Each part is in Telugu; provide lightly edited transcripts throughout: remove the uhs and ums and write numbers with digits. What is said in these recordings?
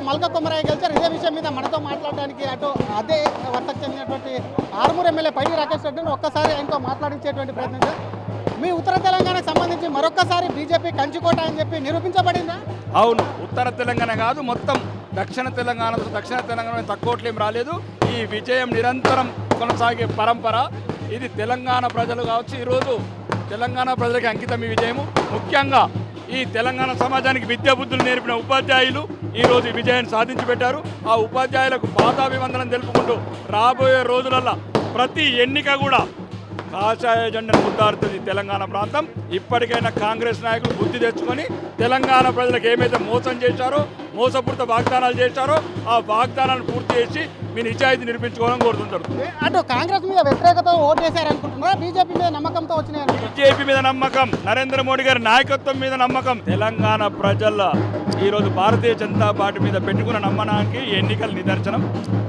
మల్క కొమరయ్య గెలిచారు. ఇదే విషయం మీద మనతో మాట్లాడడానికి అటు అదే వర్తకు చెందినటువంటి ఆర్మూర్ ఎమ్మెల్యే పైడి రాకేష్ రెడ్డిని ఒక్కసారి ఆయనతో మాట్లాడించేటువంటి ప్రయత్నం. మీ ఉత్తర తెలంగాణకు సంబంధించి మరొక్కసారి బీజేపీ కంచుకోట అని చెప్పి నిరూపించబడిందా? అవును, ఉత్తర తెలంగాణ కాదు, మొత్తం దక్షిణ తెలంగాణ తక్కువట్లేం రాలేదు. ఈ విజయం నిరంతరం కొనసాగే పరంపర. ఇది తెలంగాణ ప్రజలు కావచ్చు, ఈరోజు తెలంగాణ ప్రజలకి అంకితం ఈ విజయము. ముఖ్యంగా ఈ తెలంగాణ సమాజానికి విద్యాబుద్ధులు నేర్పిన ఉపాధ్యాయులు ఈరోజు ఈ విజయాన్ని సాధించి పెట్టారు. ఆ ఉపాధ్యాయులకు పాదాభివందనం తెలుపుకుంటూ రాబోయే రోజులలో ప్రతి ఎన్నిక కూడా కాషాయ జెండాను ముద్దాడుతుంది తెలంగాణ ప్రాంతం. ఇప్పటికైనా కాంగ్రెస్ నాయకులు బుద్ధి తెచ్చుకొని తెలంగాణ ప్రజలకు ఏమైతే మోసం చేశారో, మోసపూరిత వాగ్దానాలు చేశారో ఆ వాగ్దానాలను పూర్తి చేసి మీ నిజాయితీ నిరూపించుకోవాలని కోరుతుంటారు. అటు కాంగ్రెస్ మీద వ్యతిరేకత ఓటు వేశారనుకుంటున్నారా? బీజేపీ మీద నమ్మకంతో వచ్చినాయి? బీజేపీ మీద నమ్మకం, నరేంద్ర మోడీ గారి నాయకత్వం మీద నమ్మకం. తెలంగాణ ప్రజల ఈరోజు భారతీయ జనతా పార్టీ మీద పెట్టుకున్న నమ్మకానికి ఎన్నికల నిదర్శనం.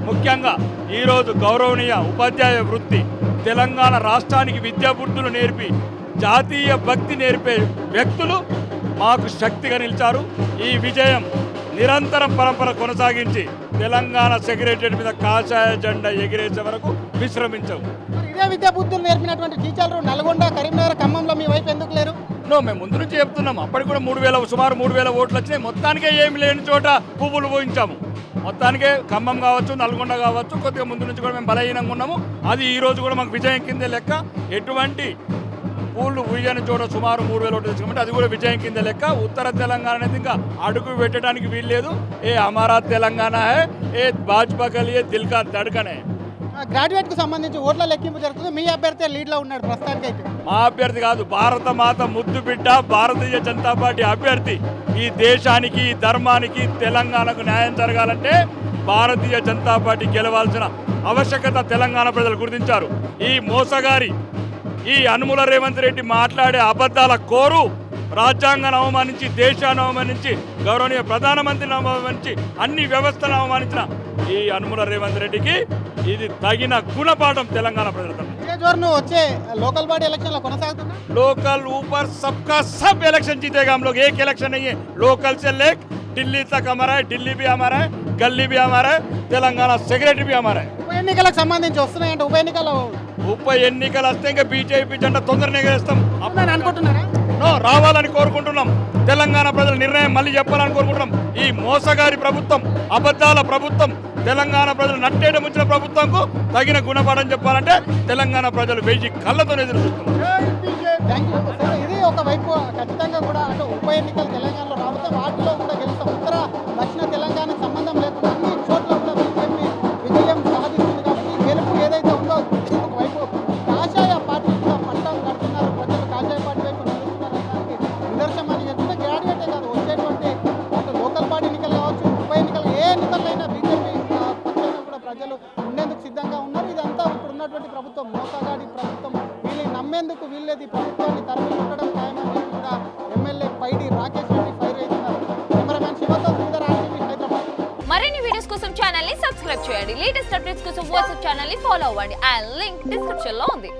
ముఖ్యంగా ఈరోజు గౌరవనీయ ఉపాధ్యాయ వృత్తి తెలంగాణ రాష్ట్రానికి విద్యాబుద్ధులు నేర్పి జాతీయ భక్తి నేర్పే వ్యక్తులు మాకు శక్తిగా నిలిచారు. ఈ విజయం నిరంతరం పరంపర కొనసాగించి తెలంగాణ సెక్రటరియట్ మీద కాషాయ జెండా ఎగిరేసే వరకు విశ్రమించవు. ఇదే విద్యాబుద్ధులు నేర్పినటువంటి టీచర్లు నల్గొండ, కరీంనగర్, ఖమ్మంలో మీ వైపు ఎందుకు లేరు? మేము ముందు నుంచి చెప్తున్నాం. అప్పటికి కూడా సుమారు 3,000 ఓట్లు వచ్చినాయి. మొత్తానికే ఏమి లేని చోట పువ్వులు పోయించాము. మొత్తానికే ఖమ్మం కావచ్చు, నల్గొండ కావచ్చు, కొద్దిగా ముందు నుంచి కూడా మేము బలహీనంగా ఉన్నాము. అది ఈ రోజు కూడా మాకు విజయం కిందే లెక్క. ఎటువంటి పూలు ఉయ్యని చోట సుమారు 3,000 ఓట్లు తెచ్చుకోమంటే అది కూడా విజయం కింద లెక్క. ఉత్తర తెలంగాణ అనేది ఇంకా అడుగు పెట్టడానికి వీల్లేదు. ఏ హమారా తెలంగాణ హై, ఏ భాజపా కా లియే దిల్ కా ధడ్కన్ హై. గ్రాడ్యుయేట్ కు సంబంధించి ఓట్ల లెక్కింపు జరుగుతుంది. మీ అభ్యర్థి లీడ్ లో ఉన్నాడు ప్రస్తుతానికి. అయితే మా అభ్యర్థి కాదు, భారత మాత ముద్దు బిడ్డ భారతీయ జనతా పార్టీ అభ్యర్థి. ఈ దేశానికి, ఈ ధర్మానికి, తెలంగాణకు న్యాయం జరగాలంటే భారతీయ జనతా పార్టీ గెలవాల్సిన ఆవశ్యకత తెలంగాణ ప్రజలు గుర్తించారు. ఈ మోసగారి ఈ యనుమల రేవంత్ రెడ్డి మాట్లాడే అబద్ధాల కోరు రాజ్యాంగాన్ని అవమానించి, దేశాన్ని అవమానించి, గౌరవనీయ ప్రధానమంత్రిని అవమానించి, అన్ని వ్యవస్థలను అవమానించిన ఈ యనుమల రేవంత్ రెడ్డికి ఇది తగిన గుణపాఠం తెలంగాణ ప్రజలకు. వచ్చే लोकल बॉडी इलेक्शन కొనసాగుతున్నా? लोकल ऊपर सबका सब इलेक्शन जीतेगा हम लोग. एक इलेक्शन नहीं है. लोकल से लेकर दिल्ली तक हमारा है. दिल्ली भी हमारा है, गली भी हमारा है, తెలంగాణ సెక్రటరీ भी हमारा है. ఉప ఎన్నికలకు సంబంధించి వస్తున్నాయంటే ఉప ఎన్నికలు వస్తే ఇంకా బీజేపీ జెండా తొందరగా ఎగరేస్తాం అనుకుంటున్నారా? రావాలని కోరుకుంటున్నాం. తెలంగాణ ప్రజల నిర్ణయం మళ్ళీ చెప్పాలని కోరుకుంటున్నాం. ఈ మోసగారి ప్రభుత్వం, అబద్ధాల ప్రభుత్వం, తెలంగాణ ప్రజలు నట్టేట ముంచిన ప్రభుత్వంకు తగిన గుణపాఠం చెప్పాలంటే తెలంగాణ ప్రజలు 1000 కళ్ళతో ఎదురు చూస్తున్నారు. ఇది ఒకవైపు ఖచ్చితంగా కూడా అంటే ఉప ఎన్నికలు తెలంగాణలో రాబోతే వాటిలో కూడా గెలుస్తాం. ఉత్తర దక్షిణ తెలంగాణ సంబంధం లేకుండా అన్ని చోట్ల కూడా బీజేపీ విజయం సాధిస్తుంది. కాబట్టి గెలుపు ఏదైతే ఉందో ఒకవైపు కాషాయ పార్టీ కూడా పట్టం కడుతున్నారు. ప్రజలు కాషాయ పార్టీ వైపు నడుస్తున్నారనడానికి నిదర్శనం అని చెప్తుంటే గ్రాడ్యుయేటే కాదు, వచ్చేటువంటి అటు లోకల్ బాడీ ఎన్నికలు కావచ్చు, ఉప ఎన్నికలు ఏ ఎన్నికలైనా బీజేపీ పక్షాన కూడా ప్రజలు ఉండేందుకు సిద్ధంగా ఉన్నారు. ఇదంతా ఇప్పుడు ఉన్నటువంటి ప్రభుత్వం మోసగాడి ప్రభుత్వం. వీళ్ళని నమ్మేందుకు వీళ్ళేది ప్రభుత్వాన్ని తరిమి కొట్టడం ఖాయమని కూడా ఎమ్మెల్యే పైడి రాకేష్ రెడ్డి ఫైర్ అవుతున్నారు. కెమెరామ్యాన్ శివతో శ్రీధర్, RTV హైదరాబాద్. మరిన్ని వీడియోస్ కోసం ఛానల్ ని సబ్స్క్రైబ్ చేయండి. లేటెస్ట్ అప్డేట్స్ కోసం వాట్సాప్ ఛానల్ ని ఫాలో అవ్వండి. ఆ లింక్ డిస్క్రిప్షన్ లో ఉంది.